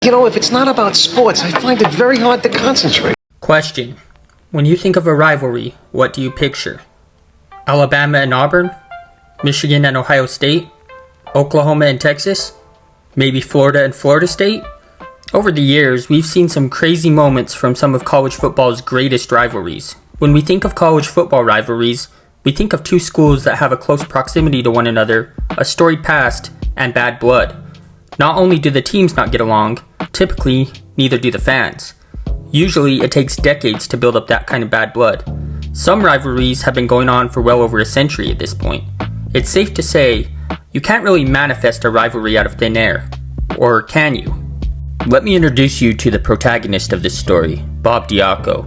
You know, if it's not about sports, I find it very hard to concentrate. Question. When you think of a rivalry, what do you picture? Alabama and Auburn? Michigan and Ohio State? Oklahoma and Texas? Maybe Florida and Florida State? Over the years, we've seen some crazy moments from some of college football's greatest rivalries. When we think of college football rivalries, we think of two schools that have a close proximity to one another, a storied past, and bad blood. Not only do the teams not get along, typically, neither do the fans. Usually, it takes decades to build up that kind of bad blood. Some rivalries have been going on for well over a century at this point. It's safe to say, you can't really manifest a rivalry out of thin air. Or can you? Let me introduce you to the protagonist of this story, Bob Diaco.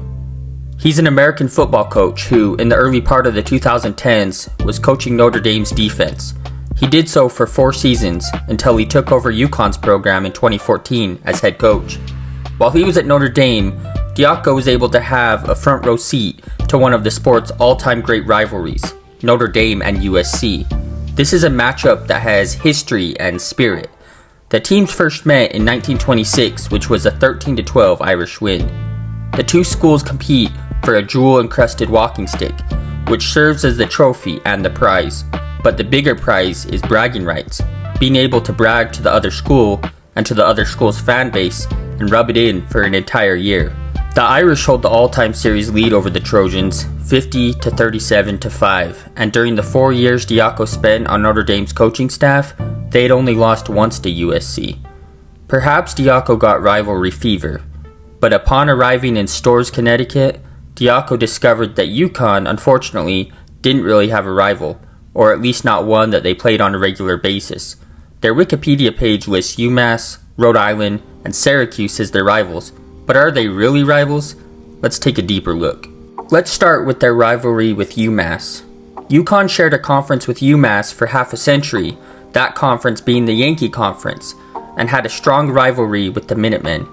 He's an American football coach who, in the early part of the 2010s, was coaching Notre Dame's defense. He did so for 4 seasons until he took over UConn's program in 2014 as head coach. While he was at Notre Dame, Diaco was able to have a front row seat to one of the sport's all-time great rivalries, Notre Dame and USC. This is a matchup that has history and spirit. The teams first met in 1926, which was a 13-12 Irish win. The two schools compete for a jewel-encrusted walking stick, which serves as the trophy and the prize. But the bigger prize is bragging rights, being able to brag to the other school and to the other school's fan base and rub it in for an entire year. The Irish hold the all-time series lead over the Trojans, 50-37-5, and during the 4 years Diaco spent on Notre Dame's coaching staff, they had only lost once to USC. Perhaps Diaco got rivalry fever, but upon arriving in Storrs, Connecticut, Diaco discovered that UConn, unfortunately, didn't really have a rival, or at least not one that they played on a regular basis. Their Wikipedia page lists UMass, Rhode Island, and Syracuse as their rivals, but are they really rivals? Let's take a deeper look. Let's start with their rivalry with UMass. UConn shared a conference with UMass for half a century, that conference being the Yankee Conference, and had a strong rivalry with the Minutemen.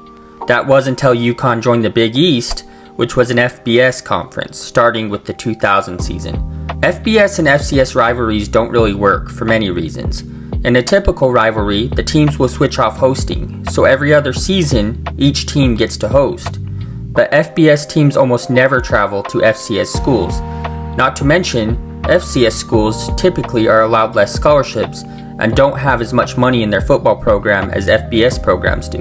That was until UConn joined the Big East, which was an FBS conference, starting with the 2000 season. FBS and FCS rivalries don't really work for many reasons. In a typical rivalry, the teams will switch off hosting, so every other season, each team gets to host. But FBS teams almost never travel to FCS schools. Not to mention, FCS schools typically are allowed less scholarships and don't have as much money in their football program as FBS programs do.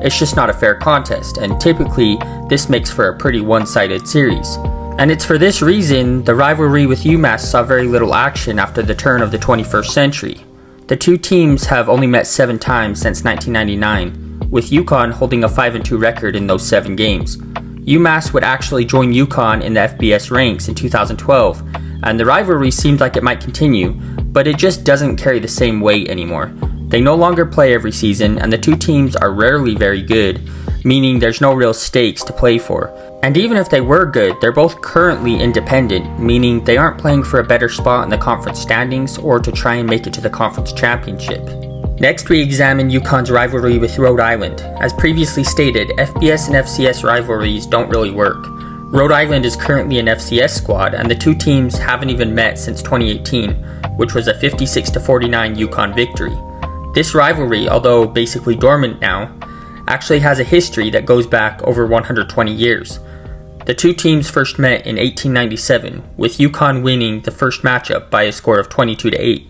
It's just not a fair contest, and typically, this makes for a pretty one-sided series. And it's for this reason the rivalry with UMass saw very little action after the turn of the 21st century. The two teams have only met 7 times since 1999, with UConn holding a 5-2 record in those 7 games. UMass would actually join UConn in the FBS ranks in 2012, and the rivalry seemed like it might continue, but it just doesn't carry the same weight anymore. They no longer play every season, and the two teams are rarely very good, meaning there's no real stakes to play for. And even if they were good, they're both currently independent, meaning they aren't playing for a better spot in the conference standings or to try and make it to the conference championship. Next, we examine UConn's rivalry with Rhode Island. As previously stated, FBS and FCS rivalries don't really work. Rhode Island is currently an FCS squad, and the two teams haven't even met since 2018, which was a 56-49 UConn victory. This rivalry, although basically dormant now, actually has a history that goes back over 120 years. The two teams first met in 1897, with UConn winning the first matchup by a score of 22-8.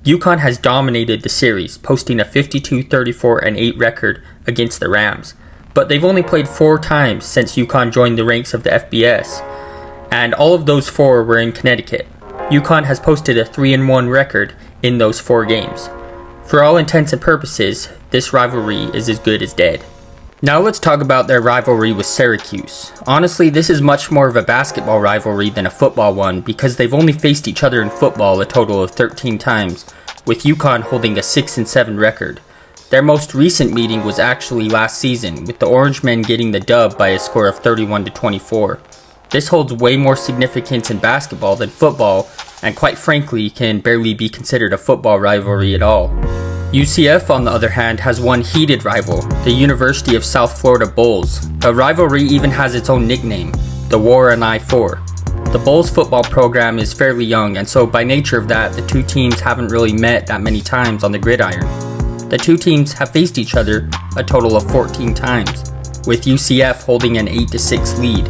UConn has dominated the series, posting a 52-34-8 record against the Rams, but they've only played 4 times since UConn joined the ranks of the FBS, and all of those 4 were in Connecticut. UConn has posted a 3-1 record in those 4 games. For all intents and purposes, this rivalry is as good as dead. Now let's talk about their rivalry with Syracuse. Honestly, this is much more of a basketball rivalry than a football one because they've only faced each other in football a total of 13 times, with UConn holding a 6-7 record. Their most recent meeting was actually last season, with the Orangemen getting the dub by a score of 31-24. This holds way more significance in basketball than football, and quite frankly can barely be considered a football rivalry at all. UCF, on the other hand, has one heated rival, the University of South Florida Bulls. The rivalry even has its own nickname, the War on I-4. The Bulls football program is fairly young, and so by nature of that, the two teams haven't really met that many times on the gridiron. the two teams have faced each other a total of 14 times, with UCF holding an 8-6 lead.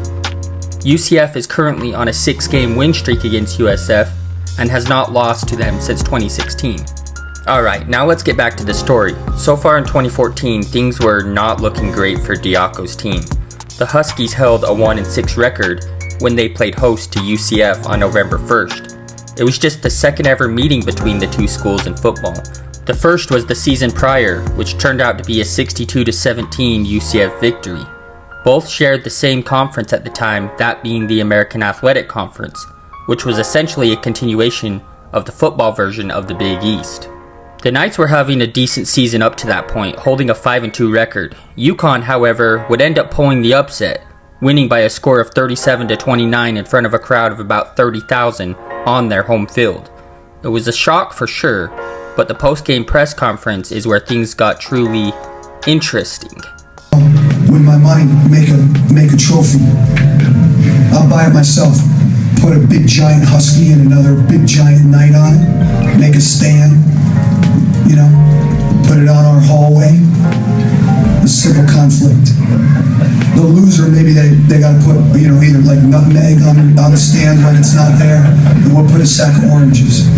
UCF is currently on a 6-game win streak against USF and has not lost to them since 2016. Alright, now let's get back to the story. So far in 2014, things were not looking great for Diaco's team. The Huskies held a 1-6 record when they played host to UCF on November 1st. It was just the second ever meeting between the two schools in football. The first was the season prior, which turned out to be a 62-17 UCF victory. Both shared the same conference at the time, that being the American Athletic Conference, which was essentially a continuation of the football version of the Big East. The Knights were having a decent season up to that point, holding a 5-2 record. UConn, however, would end up pulling the upset, winning by a score of 37-29 in front of a crowd of about 30,000 on their home field. It was a shock for sure, but the post-game press conference is where things got truly interesting. With my money, make a trophy. I'll buy it myself. Put a big giant husky and another big giant knight on it. Make a stand. Put it on our hallway. The civil conflict. The loser, maybe they got to put, either like nutmeg on the stand when it's not there, and we'll put a sack of oranges.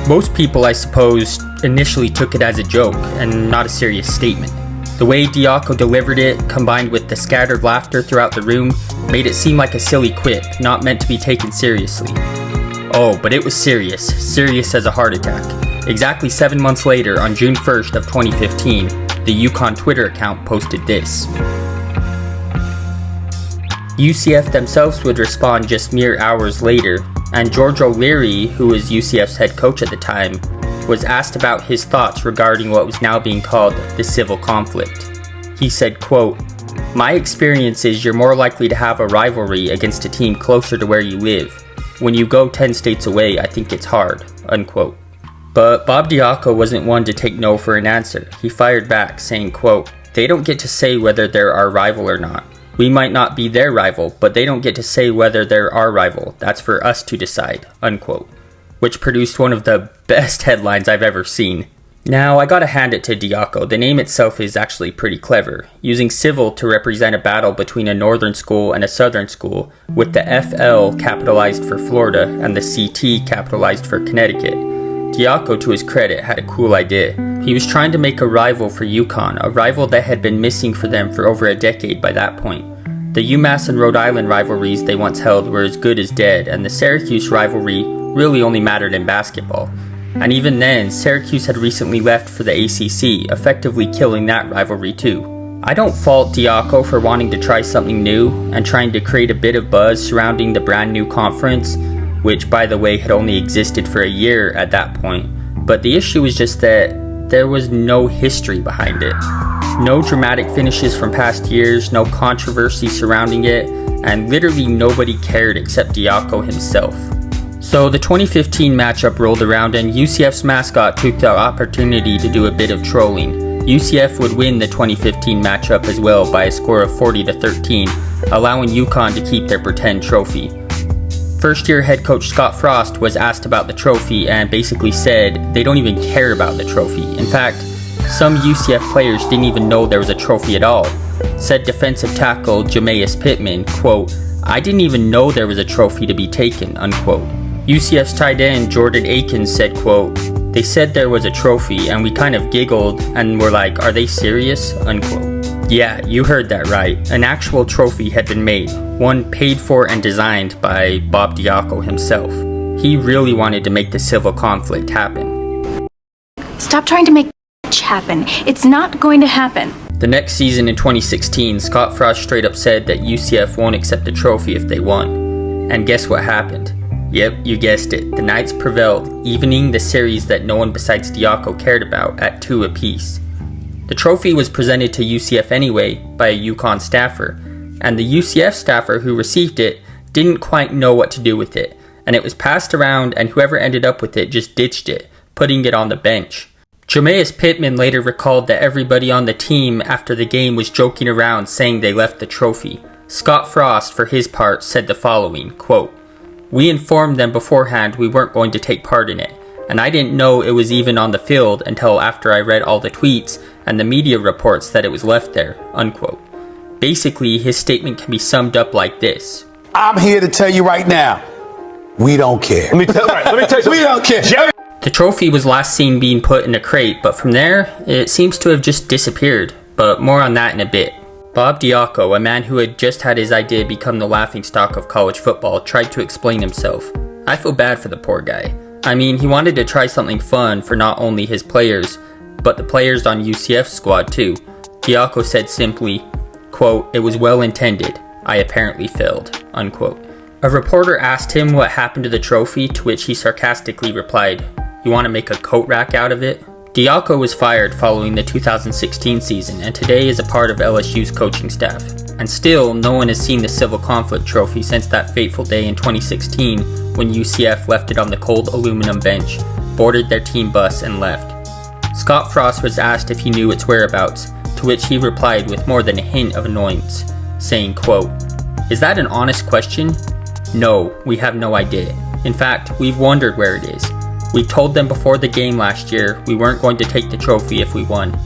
Most people, I suppose, initially took it as a joke and not a serious statement. The way Diaco delivered it, combined with the scattered laughter throughout the room, made it seem like a silly quip, not meant to be taken seriously. Oh, but it was serious as a heart attack. Exactly 7 months later, on June 1st of 2015, the UConn Twitter account posted this. UCF themselves would respond just mere hours later, and George O'Leary, who was UCF's head coach at the time, was asked about his thoughts regarding what was now being called the civil conflict. He said, quote, "My experience is you're more likely to have a rivalry against a team closer to where you live. When you go 10 states away, I think it's hard," unquote. But Bob Diaco wasn't one to take no for an answer. He fired back, saying, quote, "They don't get to say whether they're our rival or not. We might not be their rival, but they don't get to say whether they're our rival. That's for us to decide," unquote. Which produced one of the best headlines I've ever seen. Now, I gotta hand it to Diaco. The name itself is actually pretty clever, using civil to represent a battle between a northern school and a southern school, with the FL capitalized for Florida and the CT capitalized for Connecticut. Diaco, to his credit, had a cool idea. He was trying to make a rival for UConn, a rival that had been missing for them for over a decade by that point. The UMass and Rhode Island rivalries they once held were as good as dead, and the Syracuse rivalry really only mattered in basketball. And even then, Syracuse had recently left for the ACC, effectively killing that rivalry too. I don't fault Diaco for wanting to try something new and trying to create a bit of buzz surrounding the brand new conference, which by the way had only existed for a year at that point. But the issue was just that there was no history behind it. No dramatic finishes from past years, no controversy surrounding it, and literally nobody cared except Diaco himself. So the 2015 matchup rolled around and UCF's mascot took the opportunity to do a bit of trolling. UCF would win the 2015 matchup as well by a score of 40-13, allowing UConn to keep their pretend trophy. First-year head coach Scott Frost was asked about the trophy and basically said they don't even care about the trophy. In fact, some UCF players didn't even know there was a trophy at all. Said defensive tackle Jameis Pittman, quote, "I didn't even know there was a trophy to be taken," unquote. UCF's tight end Jordan Akins said, quote, "They said there was a trophy and we kind of giggled and were like, are they serious?" unquote. Yeah, you heard that right. An actual trophy had been made, one paid for and designed by Bob Diaco himself. He really wanted to make the civil conflict happen. Stop trying to make happen. It's not going to happen. The next season in 2016, Scott Frost straight up said that UCF won't accept the trophy if they won. And guess what happened? Yep, you guessed it. The Knights prevailed, evening the series that no one besides Diaco cared about at 2 apiece. The trophy was presented to UCF anyway by a UConn staffer, and the UCF staffer who received it didn't quite know what to do with it, and it was passed around and whoever ended up with it just ditched it, putting it on the bench. Jameis Pittman later recalled that everybody on the team after the game was joking around saying they left the trophy. Scott Frost, for his part, said the following, quote, "We informed them beforehand we weren't going to take part in it, and I didn't know it was even on the field until after I read all the tweets and the media reports that it was left there," unquote. Basically, his statement can be summed up like this. I'm here to tell you right now, we don't care. Let me tell you something. We don't care. The trophy was last seen being put in a crate, but from there, it seems to have just disappeared, but more on that in a bit. Bob Diaco, a man who had just had his idea become the laughingstock of college football, tried to explain himself. I feel bad for the poor guy. I mean, he wanted to try something fun for not only his players, but the players on UCF's squad too. Diaco said simply, quote, "It was well intended. I apparently failed," unquote. A reporter asked him what happened to the trophy, to which he sarcastically replied, "You want to make a coat rack out of it?" Diaco was fired following the 2016 season and today is a part of LSU's coaching staff. And still, no one has seen the Civil Conflict Trophy since that fateful day in 2016 when UCF left it on the cold aluminum bench, boarded their team bus, and left. Scott Frost was asked if he knew its whereabouts, to which he replied with more than a hint of annoyance, saying, quote, "Is that an honest question? No, we have no idea. In fact, we've wondered where it is. We told them before the game last year we weren't going to take the trophy if we won.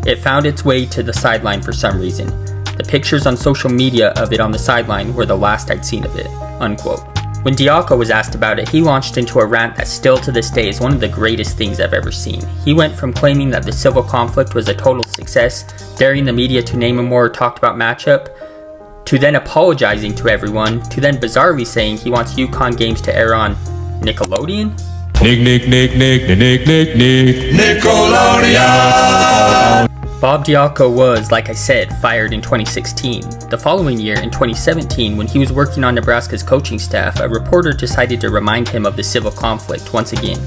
It found its way to the sideline for some reason. The pictures on social media of it on the sideline were the last I'd seen of it," unquote. When Diaco was asked about it, he launched into a rant that still to this day is one of the greatest things I've ever seen. He went from claiming that the civil conflict was a total success, daring the media to name a more talked about matchup, to then apologizing to everyone, to then bizarrely saying he wants UConn games to air on Nickelodeon? Nickelodeon! Bob Diaco was, like I said, fired in 2016. The following year, in 2017, when he was working on Nebraska's coaching staff, a reporter decided to remind him of the civil conflict once again.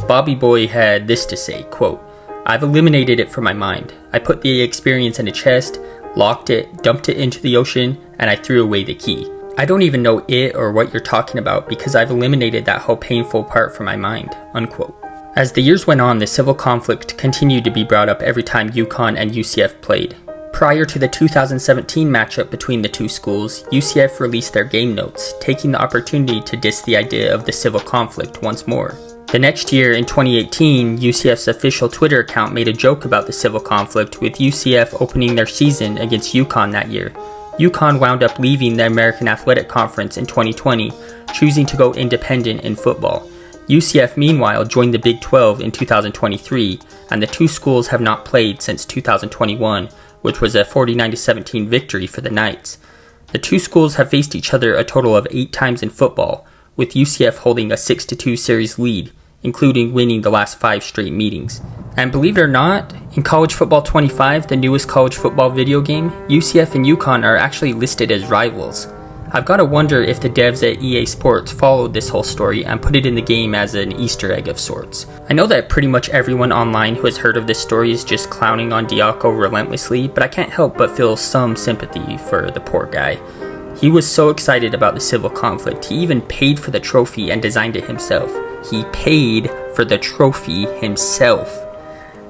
Bobby Boy had this to say, quote, "I've eliminated it from my mind. I put the experience in a chest, locked it, dumped it into the ocean, and I threw away the key. I don't even know it or what you're talking about because I've eliminated that whole painful part from my mind," unquote. As the years went on, the civil conflict continued to be brought up every time UConn and UCF played. Prior to the 2017 matchup between the two schools, UCF released their game notes, taking the opportunity to diss the idea of the civil conflict once more. The next year, in 2018, UCF's official Twitter account made a joke about the civil conflict, with UCF opening their season against UConn that year. UConn wound up leaving the American Athletic Conference in 2020, choosing to go independent in football. UCF, meanwhile, joined the Big 12 in 2023, and the two schools have not played since 2021, which was a 49-17 victory for the Knights. The two schools have faced each other a total of 8 times in football, with UCF holding a 6-2 series lead, including winning the last 5 straight meetings. And believe it or not, in College Football 25, the newest college football video game, UCF and UConn are actually listed as rivals. I've got to wonder if the devs at EA Sports followed this whole story and put it in the game as an Easter egg of sorts. I know that pretty much everyone online who has heard of this story is just clowning on Diaco relentlessly, but I can't help but feel some sympathy for the poor guy. He was so excited about the civil conflict, he even paid for the trophy and designed it himself. He paid for the trophy himself.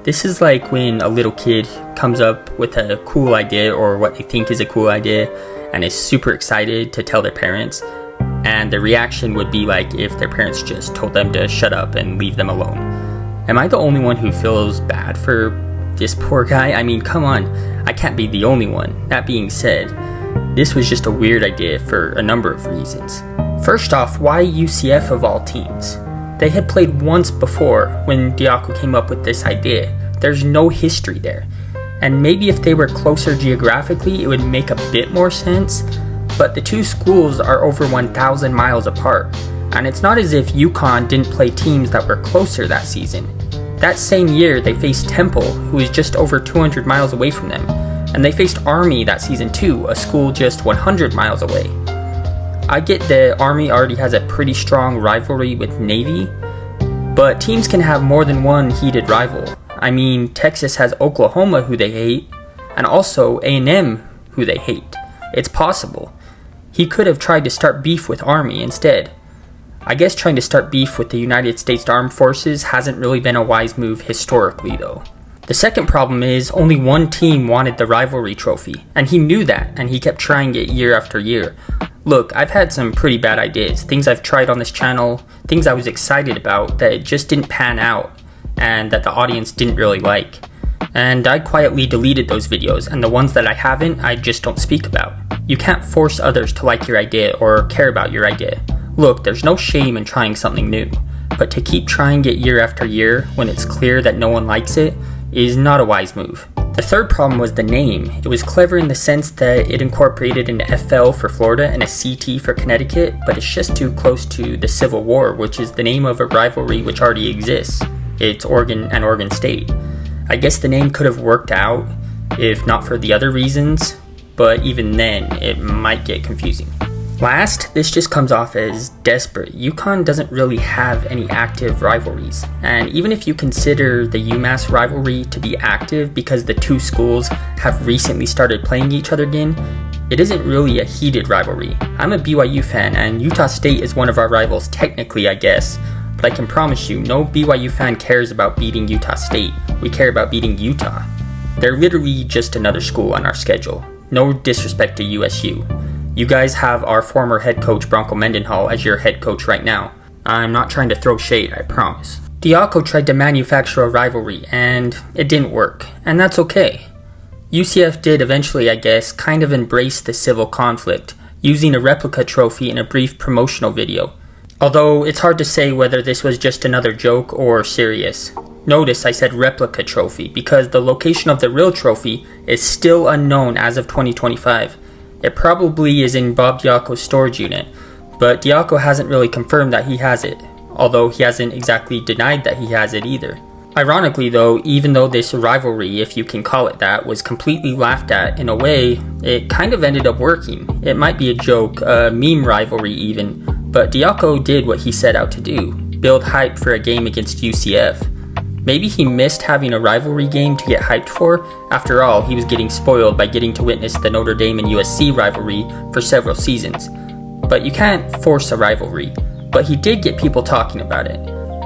This is like when a little kid comes up with a cool idea or what they think is a cool idea and is super excited to tell their parents, and the reaction would be like if their parents just told them to shut up and leave them alone. Am I the only one who feels bad for this poor guy? I mean, come on, I can't be the only one. That being said, this was just a weird idea for a number of reasons. First off, why UCF of all teams? They had played once before when Diaco came up with this idea. There's no history there. And maybe if they were closer geographically, it would make a bit more sense, but the two schools are over 1,000 miles apart, and it's not as if UConn didn't play teams that were closer that season. That same year, they faced Temple, who is just over 200 miles away from them, and they faced Army that season too, a school just 100 miles away. I get that Army already has a pretty strong rivalry with Navy, but teams can have more than one heated rival. I mean, Texas has Oklahoma, who they hate, and also A&M, who they hate. It's possible. He could have tried to start beef with Army instead. I guess trying to start beef with the United States Armed Forces hasn't really been a wise move historically, though. The second problem is only one team wanted the rivalry trophy, and he knew that, and he kept trying it year after year. Look, I've had some pretty bad ideas, things I've tried on this channel, things I was excited about that just didn't pan out and that the audience didn't really like. And I quietly deleted those videos, and the ones that I haven't, I just don't speak about. You can't force others to like your idea or care about your idea. Look, there's no shame in trying something new, but to keep trying it year after year when it's clear that no one likes it is not a wise move. The third problem was the name. It was clever in the sense that it incorporated an FL for Florida and a CT for Connecticut, but it's just too close to the Civil War, which is the name of a rivalry which already exists. It's Oregon and Oregon State. I guess the name could have worked out if not for the other reasons, but even then, it might get confusing. Last, this just comes off as desperate. UConn doesn't really have any active rivalries, and even if you consider the UMass rivalry to be active because the two schools have recently started playing each other again, it isn't really a heated rivalry. I'm a BYU fan, and Utah State is one of our rivals technically, I guess, but I can promise you, no BYU fan cares about beating Utah State. We care about beating Utah. They're literally just another school on our schedule. No disrespect to USU. You guys have our former head coach Bronco Mendenhall as your head coach right now. I'm not trying to throw shade, I promise. Diaco tried to manufacture a rivalry, and it didn't work, and that's okay. UCF did eventually, I guess, kind of embrace the civil conflict, using a replica trophy in a brief promotional video. Although it's hard to say whether this was just another joke or serious. Notice I said replica trophy because the location of the real trophy is still unknown as of 2025. It probably is in Bob Diaco's storage unit, but Diaco hasn't really confirmed that he has it, although he hasn't exactly denied that he has it either. Ironically though, even though this rivalry, if you can call it that, was completely laughed at in a way, it kind of ended up working. It might be a joke, a meme rivalry even, but Diaco did what he set out to do, build hype for a game against UCF. Maybe he missed having a rivalry game to get hyped for. After all, he was getting spoiled by getting to witness the Notre Dame and USC rivalry for several seasons. But you can't force a rivalry. But he did get people talking about it.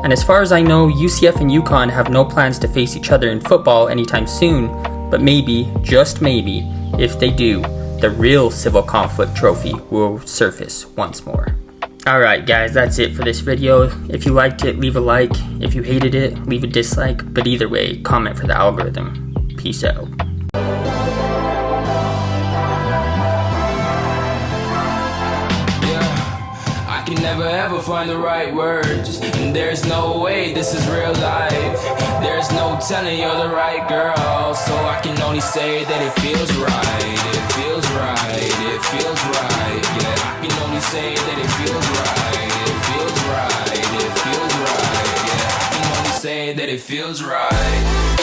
And as far as I know, UCF and UConn have no plans to face each other in football anytime soon, but maybe, just maybe, if they do, the real civil conflict trophy will surface once more. Alright guys, that's it for this video. If you liked it, leave a like. If you hated it, leave a dislike. But either way, comment for the algorithm. Peace out. I can never ever find the right words, and there's no way this is real life. There's no telling you're the right girl, so I can only say that it feels right. It feels right, it feels right. Yeah, I can only say that it feels right. It feels right, it feels right. Yeah, I can only say that it feels right.